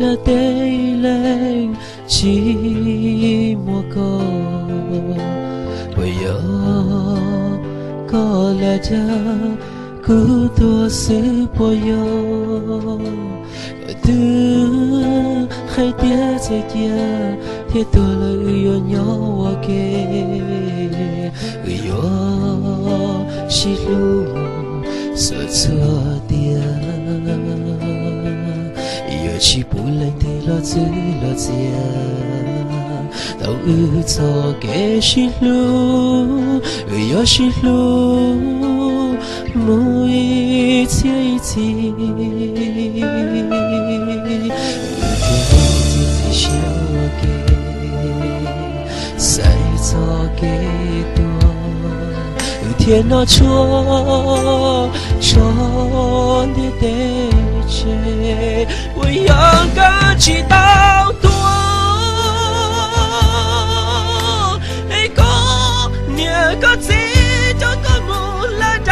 的地冷寂寞过，唯有过来的孤独是朋友。từ hai tia dây tia tia tua lời yêu nhau kề yêu chỉ lu sợ xưa tia yêu chỉ bu lên thì lo dữ lo dìa tao cho kẻ chỉ lu yêu chỉ lu mỗi chia chia天哪，chúa cho đi để chế,我要个知道多，一个你个自就个木来着，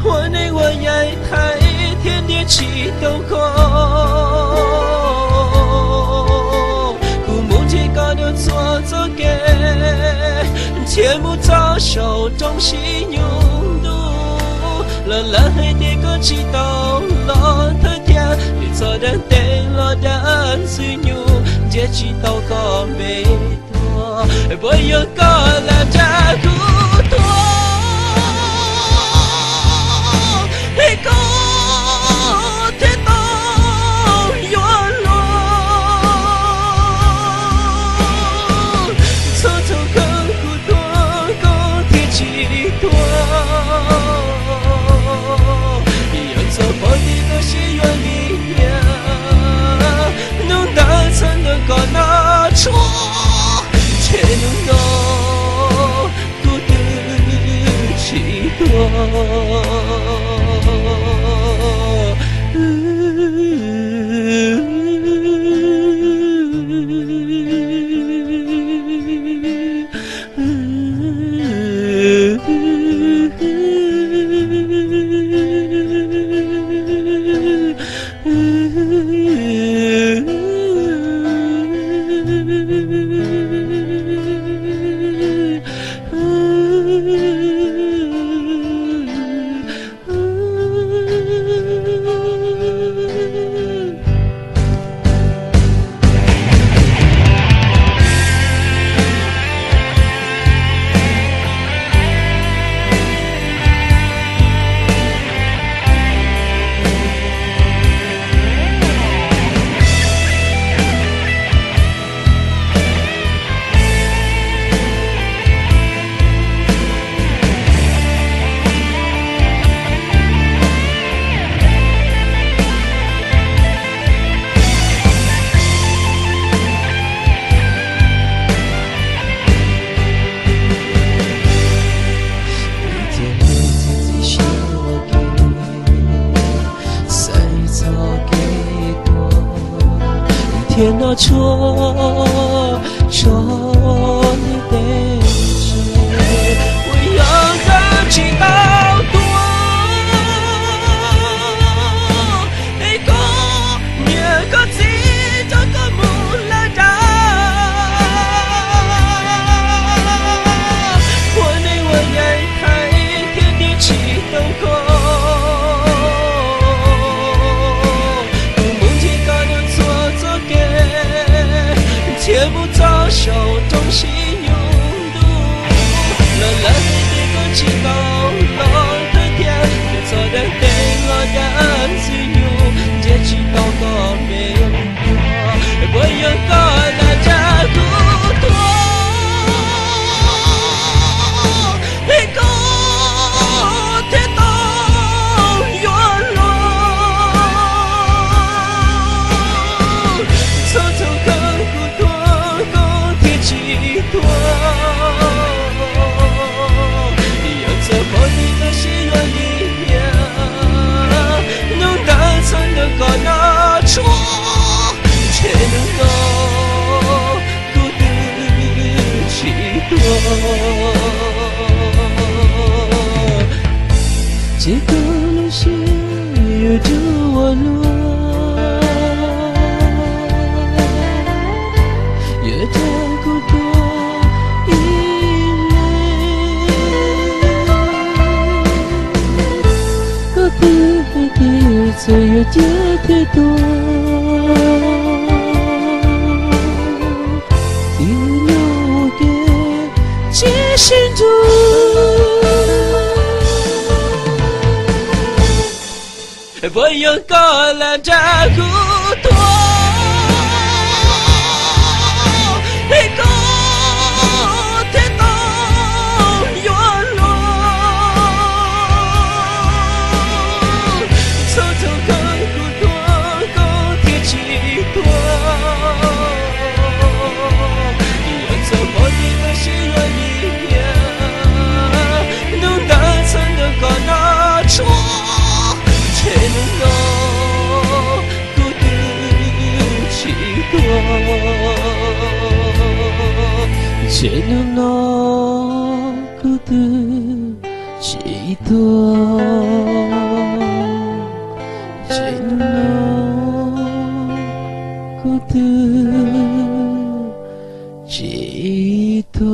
我内我也太天天祈祷过。做给节目遭受中心用度了了黑的个祈祷了特天你做的对了的水牛这祈祷个没多不要个了这孤独一个说，却能够孤独几多。天哪，chúa cho你的知，我要个知道多，一个你个自这个木来着，我内我也太天天祈祷过。节目遭受中心用度，了了的个祈祷了的天，就做的对了的自由，这祈祷个没多，我有个那这孤独，一个天道远落，走走个。多，要做好你的心愿里面，能达成的个那处，却能够孤独几多。这个路线岁月渐太多，有我嘅接心住。我用高粱扎骨头，一个天东远路，走走看骨头，高铁起多，我走过你的心若一样，能达成的高那处。才能够孤独几多，才能够孤独几多，才能够孤独几多。